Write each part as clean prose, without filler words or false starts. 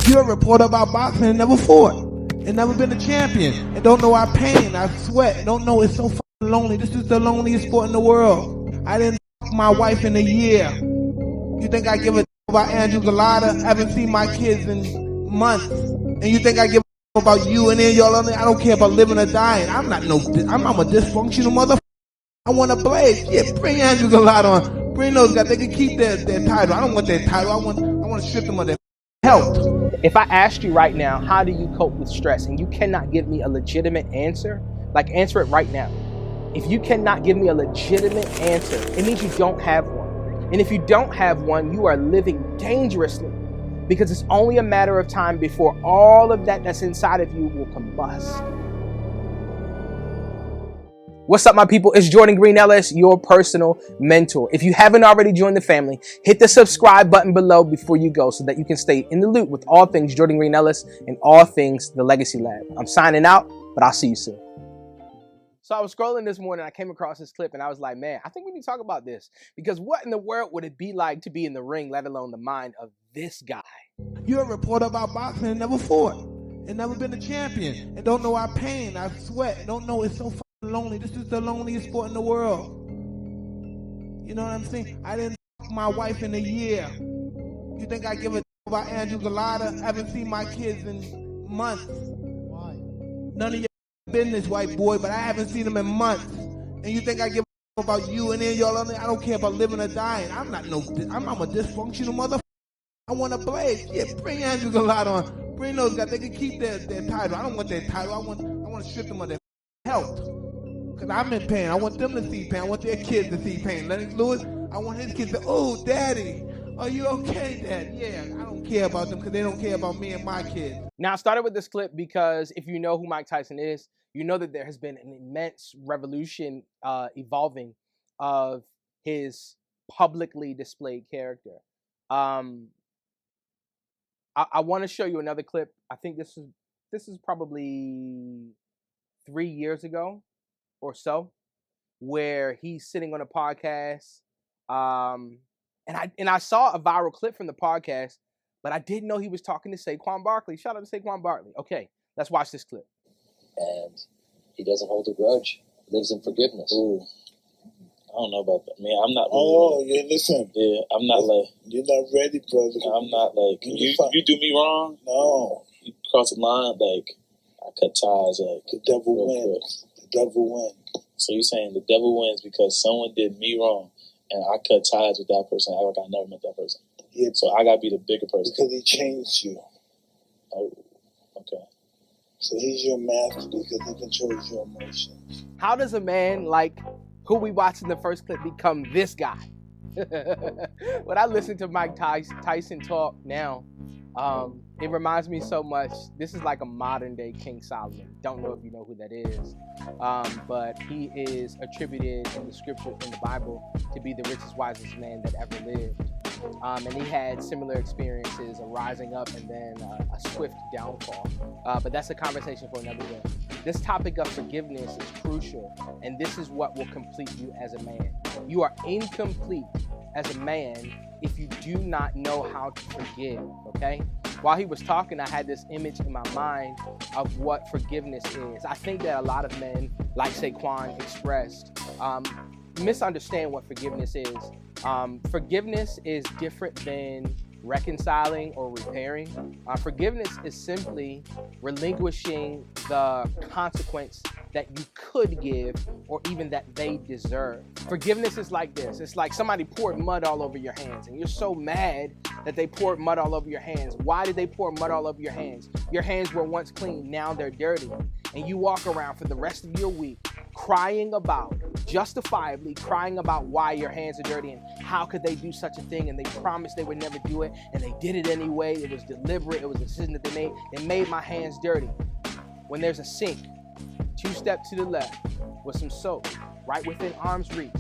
You're a reporter about boxing and never fought, and never been a champion, and don't know our pain, our sweat, and don't know it's so fucking lonely. This is the loneliest sport in the world. I didn't fuck my wife in a year. You think I give a about Andrew Galata? I haven't seen my kids in months. And you think I give a about you and then y'all? I don't care about living or dying. I'm not a dysfunctional motherfucker. I want a blaze. Yeah, bring Andrew Galata on. Bring those guys. They can keep their title. I don't want their title. I want to strip them of their health. If I asked you right now, how do you cope with stress, and you cannot give me a legitimate answer, like answer it right now. If you cannot give me a legitimate answer, it means you don't have one. And if you don't have one, you are living dangerously, because it's only a matter of time before all of that that's inside of you will combust. What's up, my people? It's Jordan Green-Ellis, your personal mentor. If you haven't already joined the family, hit the subscribe button below before you go so that you can stay in the loop with all things Jordan Green-Ellis and all things The Legacy Lab. I'm signing out, but I'll see you soon. So I was scrolling this morning, I came across this clip, and I was like, man, I think we need to talk about this, because what in the world would it be like to be in the ring, let alone the mind of this guy? You're a reporter about boxing and never fought, and never been a champion, and don't know our pain, our sweat, and don't know it's so fucking lonely. This is the loneliest sport in the world. You know what I'm saying? I didn't fuck my wife in a year. You think I give a about Andrew Galata? I haven't seen my kids in months. Why? None of your business, white boy, but I haven't seen them in months. And you think I give a about you and then y'all? I don't care about living or dying. I'm a dysfunctional motherfucker. I want a blaze. Yeah, bring Andrew Galata on. Bring those guys. They can keep their title. I don't want their title. I want to strip them of their health. Because I'm in pain. I want them to see pain. I want their kids to see pain. Lennox Lewis, I want his kids to, oh, daddy, are you okay, Dad? Yeah, I don't care about them because they don't care about me and my kids. Now, I started with this clip because if you know who Mike Tyson is, you know that there has been an immense revolution evolving of his publicly displayed character. I want to show you another clip. I think this is probably 3 years ago or so, where he's sitting on a podcast. And I saw a viral clip from the podcast, but I didn't know he was talking to Saquon Barkley. Shout out to Saquon Barkley. Okay, let's watch this clip. And he doesn't hold a grudge. Lives in forgiveness. Ooh. I don't know about that. Man, I'm not. Oh, yeah, listen. Yeah, I'm not like. You're not ready, brother. I'm not like. You do me wrong. No. You cross the line, like I cut ties. Like the devil wins. The devil wins. So you're saying the devil wins because someone did me wrong, and I cut ties with that person. I never met that person. Yeah. So I gotta be the bigger person. Because he changed you. Oh, okay. So he's your master because he controls your emotions. How does a man like who we watched in the first clip become this guy? When I listen to Mike Tyson talk now, it reminds me so much. This is like a modern day King Solomon. Don't know if you know who that is, but he is attributed in the scripture, in the Bible, to be the richest, wisest man that ever lived. And he had similar experiences, a rising up and then a swift downfall. But that's a conversation for another day. This topic of forgiveness is crucial, and this is what will complete you as a man. You are incomplete as a man if you do not know how to forgive, okay? While he was talking, I had this image in my mind of what forgiveness is. I think that a lot of men, like Saquon expressed, misunderstand what forgiveness is. Forgiveness is different than reconciling or repairing. Forgiveness is simply relinquishing the consequence that you could give or even that they deserve. Forgiveness is like this. It's like somebody poured mud all over your hands and you're so mad that they poured mud all over your hands. Why did they pour mud all over your hands? Your hands were once clean, now they're dirty. And you walk around for the rest of your week justifiably crying about why your hands are dirty and how could they do such a thing, and they promised they would never do it and they did it anyway. It was deliberate. It was a decision that they made. They made my hands dirty. When there's a sink 2 steps to the left with some soap right within arm's reach,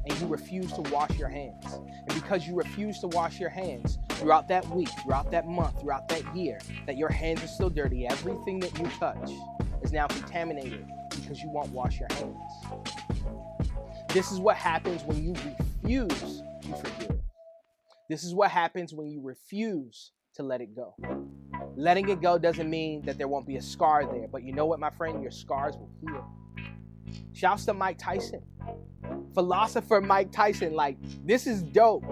and you refuse to wash your hands, and because you refuse to wash your hands throughout that week, throughout that month, throughout that year, that your hands are still dirty, everything that you touch is now contaminated because you won't wash your hands. This is what happens when you refuse to forgive. This is what happens when you refuse to let it go. Letting it go doesn't mean that there won't be a scar there. But you know what, my friend? Your scars will heal. Shouts to Mike Tyson. Philosopher Mike Tyson. Like, this is dope.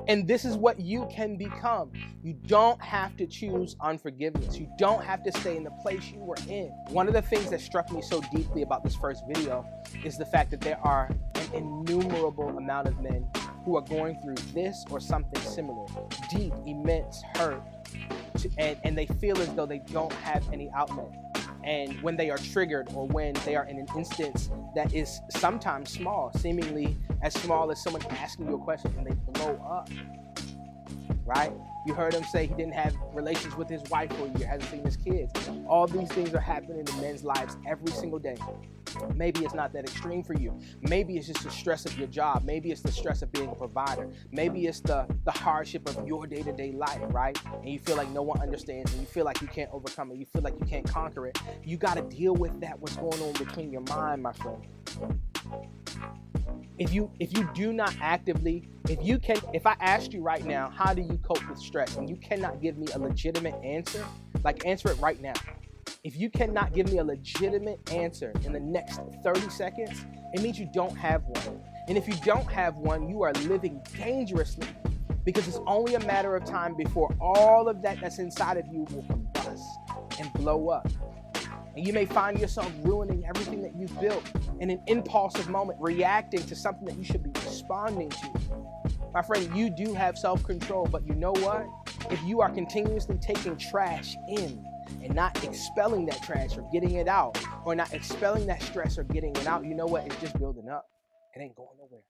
And this is what you can become. You don't have to choose unforgiveness. You don't have to stay in the place you were in. One of the things that struck me so deeply about this first video is the fact that there are an innumerable amount of men who are going through this or something similar. Deep, immense hurt. And they feel as though they don't have any outlet. And when they are triggered, or when they are in an instance that is sometimes small, seemingly as small as someone asking you a question, and they blow up, right? You heard him say he didn't have relations with his wife for a year, hasn't seen his kids. All these things are happening in men's lives every single day. Maybe it's not that extreme for you. Maybe it's just the stress of your job. Maybe it's the stress of being a provider. Maybe it's the hardship of your day-to-day life, right? And you feel like no one understands, and you feel like you can't overcome it. You feel like you can't conquer it. You got to deal with that, what's going on between your mind, my friend. If you do not actively, if I asked you right now, how do you cope with stress, and you cannot give me a legitimate answer, like answer it right now. If you cannot give me a legitimate answer in the next 30 seconds, it means you don't have one. And if you don't have one, you are living dangerously, because it's only a matter of time before all of that that's inside of you will combust and blow up. And you may find yourself ruining everything that you've built in an impulsive moment, reacting to something that you should be responding to. My friend, you do have self-control, but you know what? If you are continuously taking trash in and not expelling that trash or getting it out, or not expelling that stress or getting it out, you know what? It's just building up. It ain't going nowhere.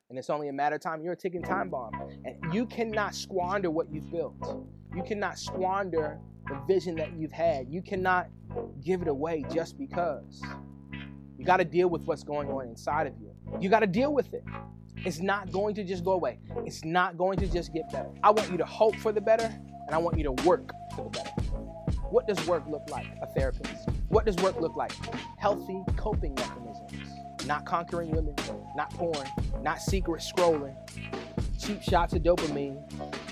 And it's only a matter of time. You're a ticking time bomb. And you cannot squander what you've built. You cannot squander the vision that you've had. You cannot give it away just because. You got to deal with what's going on inside of you. You got to deal with it. It's not going to just go away. It's not going to just get better. I want you to hope for the better, and I want you to work for the better. What does work look like? A therapist. What does work look like? Healthy coping mechanisms. Not conquering women, not porn, not secret scrolling, cheap shots of dopamine,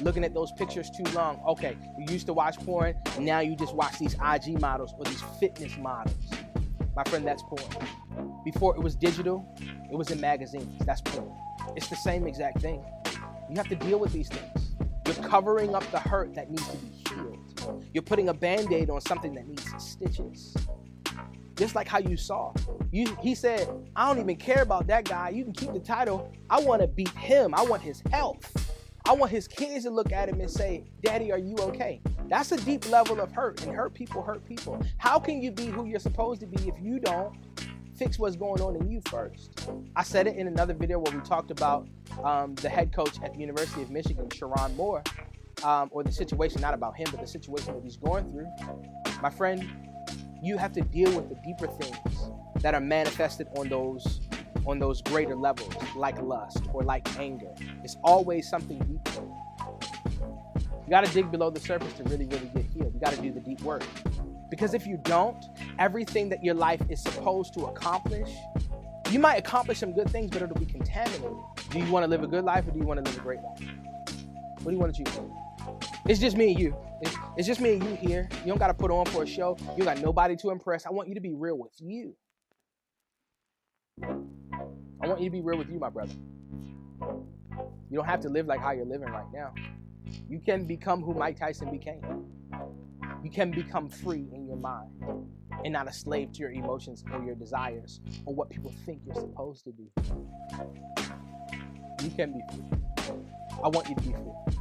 looking at those pictures too long. Okay, you used to watch porn, now you just watch these IG models or these fitness models. My friend, that's porn. Before it was digital, it was in magazines. That's porn. It's the same exact thing. You have to deal with these things. You're covering up the hurt that needs to be healed. You're putting a Band-Aid on something that needs stitches. Just like how you saw. He said, I don't even care about that guy. You can keep the title. I want to beat him. I want his health. I want his kids to look at him and say, Daddy, are you okay? That's a deep level of hurt, and hurt people hurt people. How can you be who you're supposed to be if you don't fix what's going on in you first? I said it in another video where we talked about the head coach at the University of Michigan, Sharon Moore, or the situation, not about him, but the situation that he's going through. My friend, you have to deal with the deeper things that are manifested on those greater levels, like lust or like anger. It's always something deeper. You got to dig below the surface to really, really get healed. You got to do the deep work. Because if you don't, everything that your life is supposed to accomplish, you might accomplish some good things, but it'll be contaminated. Do you want to live a good life, or do you want to live a great life? What do you want to choose? It's just me and you. It's just me and you here. You don't got to put on for a show. You got nobody to impress. I want you to be real with you. I want you to be real with you, my brother. You don't have to live like how you're living right now. You can become who Mike Tyson became. You can become free in your mind and not a slave to your emotions or your desires or what people think you're supposed to be. You can be free. I want you to be free.